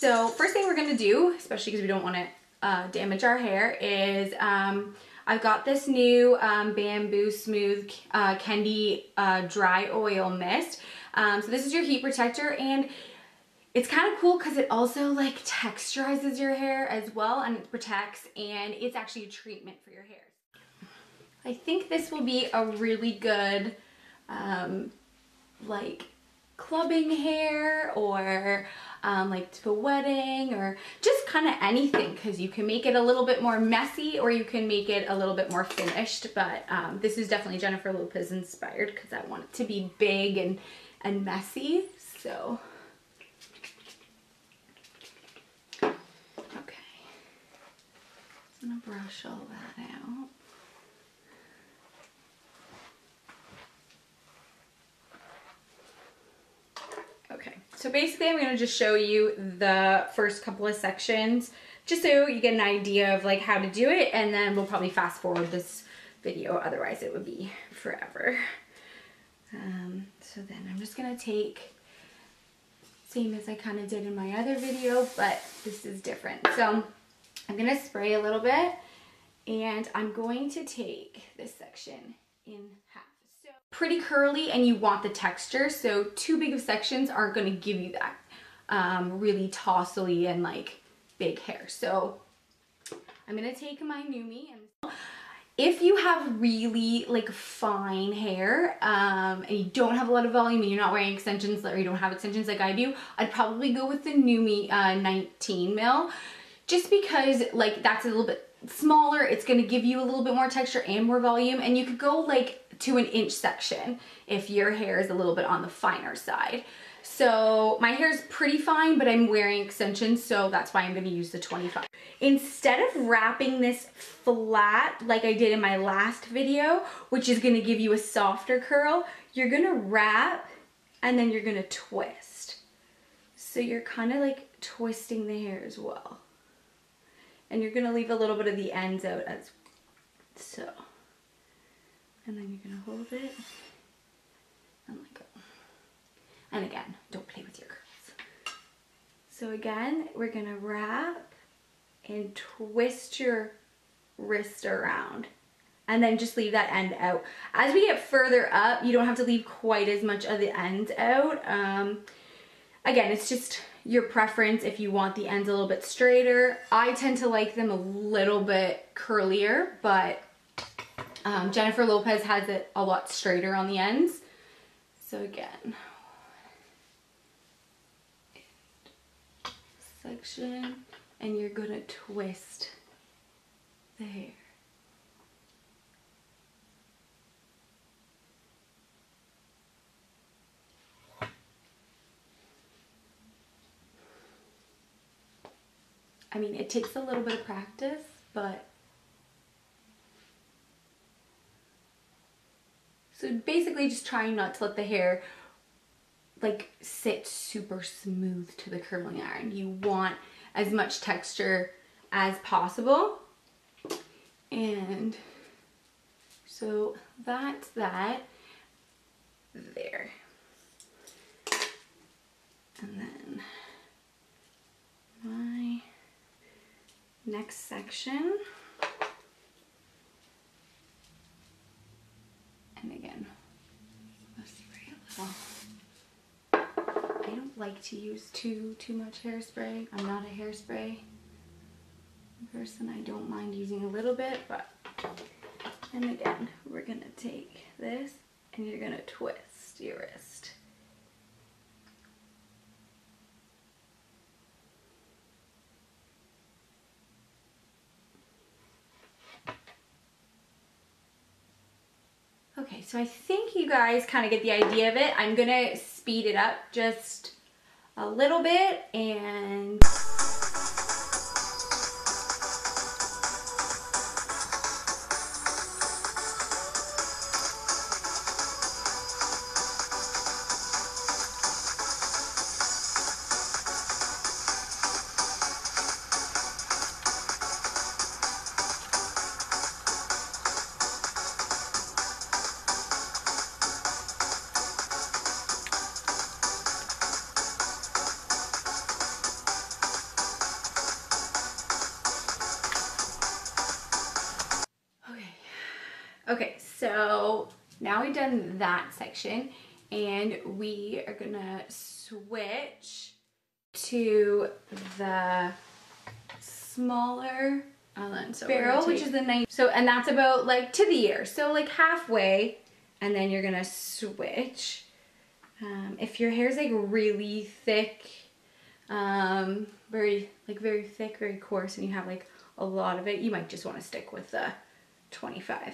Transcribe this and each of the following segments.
So first thing we're gonna do, especially because we don't want to damage our hair, is I've got this new Bamboo Smooth Kendi Dry Oil Mist. So this is your heat protector, and it's kind of cool because it also like texturizes your hair as well, and it protects, and it's actually a treatment for your hair. I think this will be a really good like clubbing hair, or like to a wedding, or just kind of anything, because you can make it a little bit more messy or you can make it a little bit more finished. But this is definitely Jennifer Lopez inspired because I want it to be big and messy. So okay, I'm gonna brush all that out. Okay, so basically I'm going to just show you the first couple of sections just so you get an idea of like how to do it, and then we'll probably fast forward this video, otherwise it would be forever. So then I'm just going to take, same as I kind of did in my other video, but this is different. So I'm going to spray a little bit, and I'm going to take this section in half. Pretty curly, and you want the texture, so too big of sections aren't going to give you that really tossly and like big hair. So I'm going to take my nume, and if you have really like fine hair and you don't have a lot of volume and you're not wearing extensions, or you don't have extensions like I do, I'd probably go with the nume 19 mil, just because like that's a little bit smaller. It's going to give you a little bit more texture and more volume, and you could go like to an inch section if your hair is a little bit on the finer side. So my hair is pretty fine, but I'm wearing extensions, so that's why I'm going to use the 25. Instead of wrapping this flat like I did in my last video, which is going to give you a softer curl, you're going to wrap and then you're going to twist. So you're kind of like twisting the hair as well. And you're going to leave a little bit of the ends out as so. And then you're going to hold it and let go. And again, don't play with your curls. So again, we're going to wrap and twist your wrist around, and then just leave that end out. As we get further up, you don't have to leave quite as much of the ends out. Again, it's just your preference if you want the ends a little bit straighter. I tend to like them a little bit curlier, but Jennifer Lopez has it a lot straighter on the ends. So again, section, and you're gonna twist the hair. I mean, it takes a little bit of practice, but so basically just trying not to let the hair like sit super smooth to the curling iron. You want as much texture as possible. And so that's that there. And then my next section. And again, let's spray a little. I don't like to use too much hairspray. I'm not a hairspray person. I don't mind using a little bit, but, and again, we're gonna take this and you're gonna twist your wrist. Okay, so I think you guys kind of get the idea of it. I'm gonna speed it up just a little bit, and Okay, so now we've done that section and we are gonna switch to the smaller barrel, which is the nice. So, and that's about like to the ear. So like halfway, and then you're gonna switch. If your hair's like really thick, very thick, very coarse, and you have like a lot of it, you might just want to stick with the 25.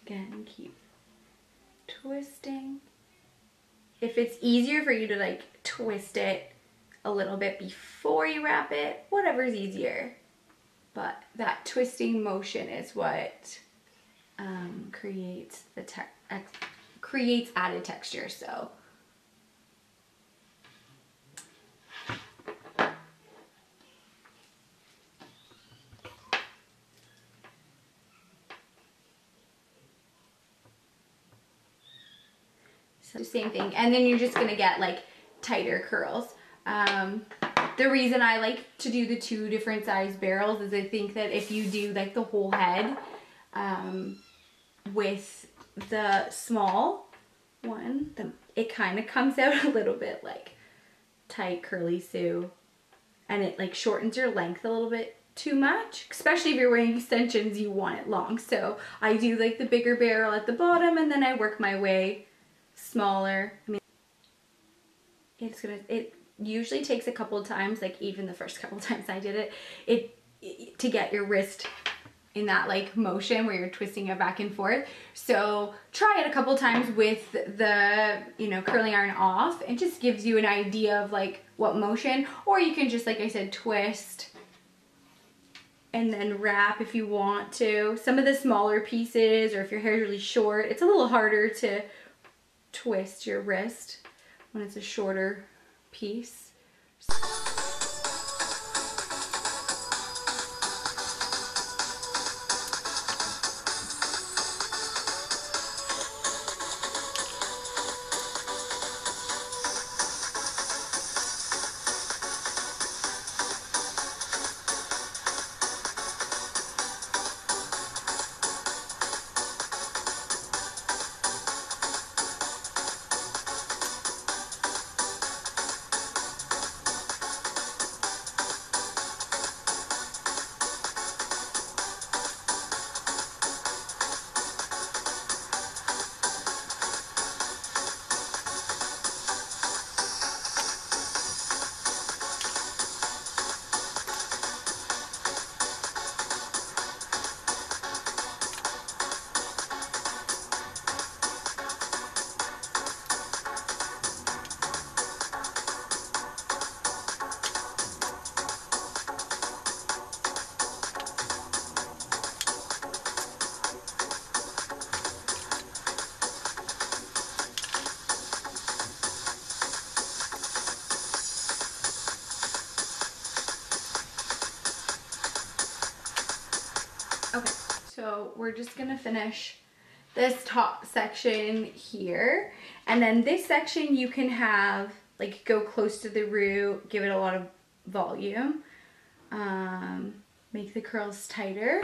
Again, keep twisting. If it's easier for you to like twist it a little bit before you wrap it, whatever's easier. But that twisting motion is what creates creates added texture. So the same thing, and then you're just gonna get like tighter curls. The reason I like to do the 2 different size barrels is I think that if you do like the whole head with the small one, then it kind of comes out a little bit like tight curly Sue, and it like shortens your length a little bit too much, especially if you're wearing extensions. You want it long, so I do like the bigger barrel at the bottom, and then I work my way smaller. I mean, it usually takes a couple of times, like even the first couple of times I did it, to get your wrist in that like motion where you're twisting it back and forth. So try it a couple times with the, you know, curling iron off. It just gives you an idea of like what motion, or you can just, like I said, twist and then wrap if you want to. Some of the smaller pieces, or if your hair is really short, it's a little harder to twist your wrist when it's a shorter piece. Okay, so we're just gonna finish this top section here, and then this section you can have like go close to the root, give it a lot of volume, make the curls tighter.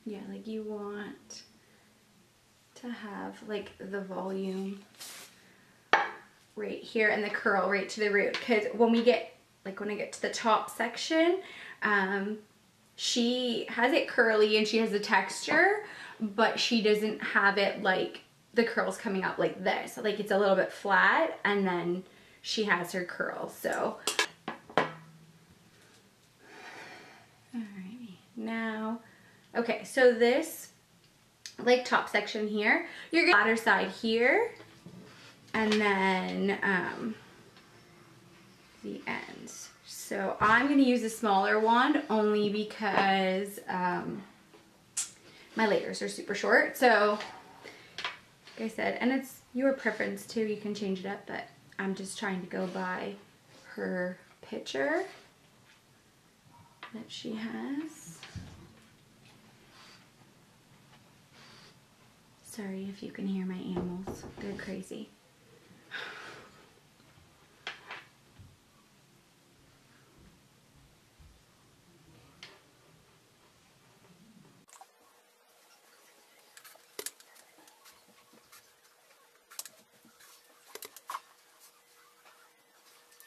Yeah, like you want to have like the volume right here and the curl right to the root, because when we get when I get to the top section, she has it curly and she has the texture, but she doesn't have it like the curls coming up like this. Like it's a little bit flat, and then she has her curls. So alrighty, now okay, so this like top section here, you're gonna flatter side here, and then the ends. So I'm gonna use a smaller one only because my layers are super short. So like I said, and it's your preference too, you can change it up, but I'm just trying to go by her picture that she has. Sorry if you can hear my animals, they're crazy.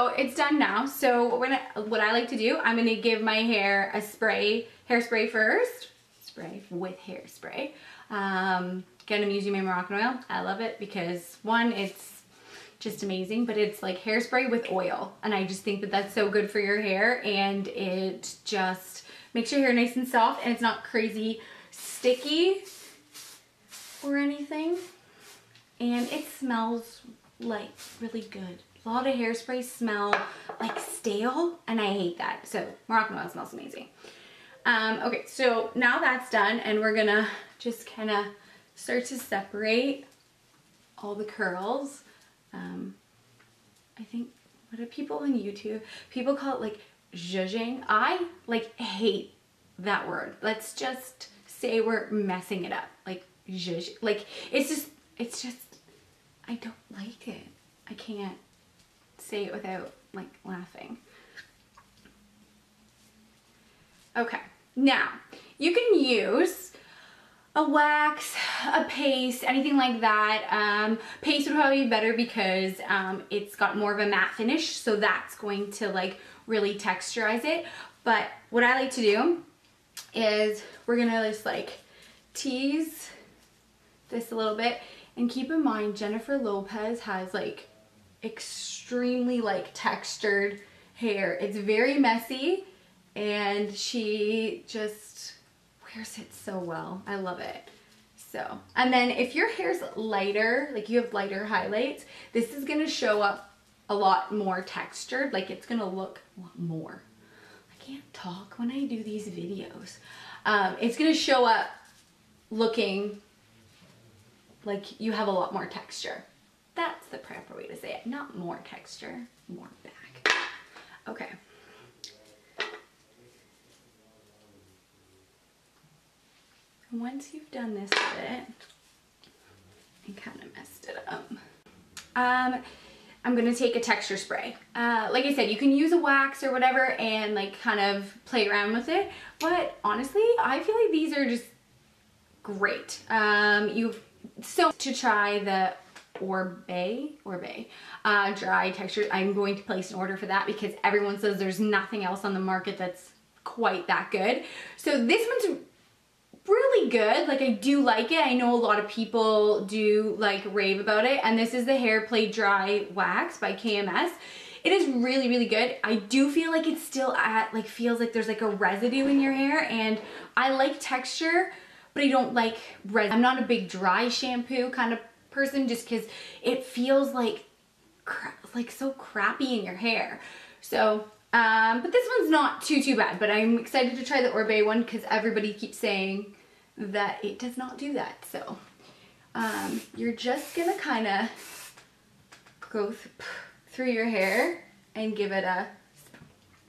So it's done now. So what I like to do, I'm gonna give my hair a hairspray first. Spray with hairspray. Again, I'm using my Moroccan oil. I love it because one, it's just amazing, but it's like hairspray with oil. And I just think that that's so good for your hair, and it just makes your hair nice and soft, and it's not crazy sticky or anything. And it smells like really good. A lot of hairsprays smell like stale, and I hate that. So Moroccan oil smells amazing. Okay, so now that's done, and we're gonna just kind of start to separate all the curls. I think, what do people on YouTube, people call it like zhuzhing. I like hate that word. Let's just say we're messing it up. Like zhuzh, like it's just, I don't like it. I can't say it without like laughing. Okay, now you can use a wax, a paste, anything like that. Paste would probably be better because it's got more of a matte finish, so that's going to like really texturize it. But what I like to do is we're gonna just like tease this a little bit, and keep in mind Jennifer Lopez has like extremely like textured hair. It's very messy, and she just wears it so well. I love it. So, and then if your hair's lighter, like you have lighter highlights, this is gonna show up a lot more textured. Like it's gonna look a lot more. I can't talk when I do these videos. It's gonna show up looking like you have a lot more texture. That's the proper way to say it. Not more texture, more back. Okay. Once you've done this bit, I kind of messed it up. I'm gonna take a texture spray. Like I said, you can use a wax or whatever and like kind of play around with it. But honestly, I feel like these are just great. So to try the Orbe dry texture, I'm going to place an order for that because everyone says there's nothing else on the market that's quite that good. So this one's really good. Like I do like it. I know a lot of people do like rave about it, and this is the Hair Play Dry Wax by KMS. It is really, really good. I do feel like it's still like feels like there's like a residue in your hair, and I like texture, but I don't like residue. I'm not a big dry shampoo kind of person just because it feels like so crappy in your hair. So but this one's not too bad, but I'm excited to try the Orbe one because everybody keeps saying that it does not do that. So you're just gonna kind of go through your hair and give it a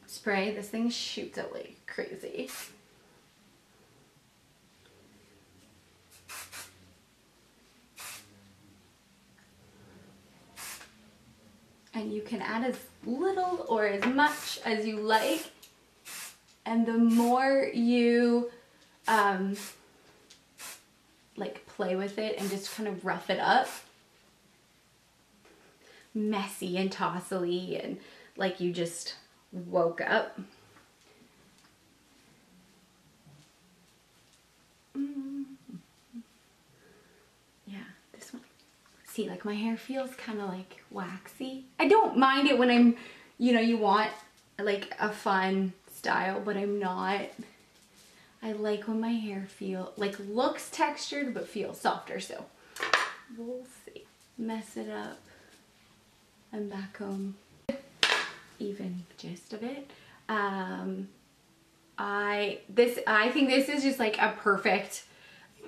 spray. This thing shoots out like crazy. And you can add as little or as much as you like. And the more you like play with it and just kind of rough it up, messy and tossily and like you just woke up. Yeah, this one. See, like my hair feels kind of like waxy. I don't mind it when I'm, you know, you want like a fun style, but I'm not. I like when my hair looks textured but feels softer, so we'll see. Mess it up and back home. Even gist of it. I think this is just like a perfect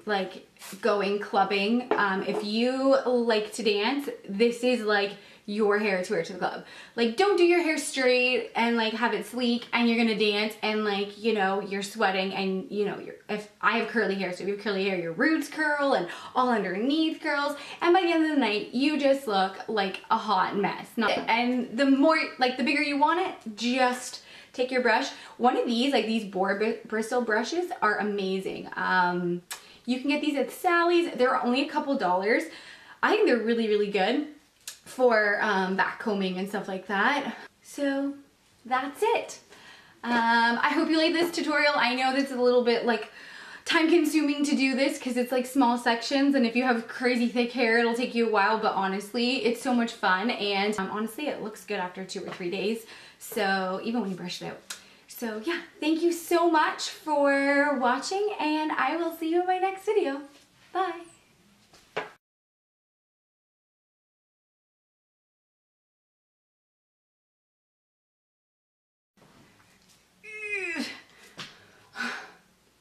like going clubbing, if you like to dance, this is like your hair to wear to the club. Like, don't do your hair straight and like have it sleek and you're gonna dance and like, you know, you're sweating and you know, if I have curly hair, so if you have curly hair, your roots curl and all underneath curls, and by the end of the night you just look like a hot mess. And the more, like the bigger you want it, just take your brush. One of these, like these boar bristle brushes, are amazing. You can get these at Sally's. They're only a couple dollars. I think they're really, really good for back combing and stuff like that. So that's it. I hope you like this tutorial. I know this is a little bit like time consuming to do this because it's like small sections, and if you have crazy thick hair it'll take you a while, but honestly it's so much fun, and honestly it looks good after 2 or 3 days, so even when you brush it out. So yeah, thank you so much for watching, and I will see you in my next video. Bye.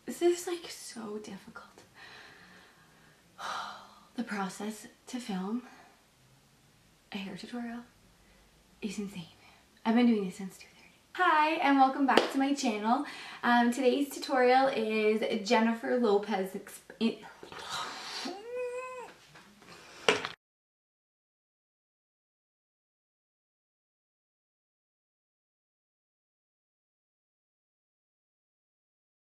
This is like so difficult. The process to film a hair tutorial is insane. I've been doing this since 2:30. Hi, and welcome back to my channel. Today's tutorial is Jennifer Lopez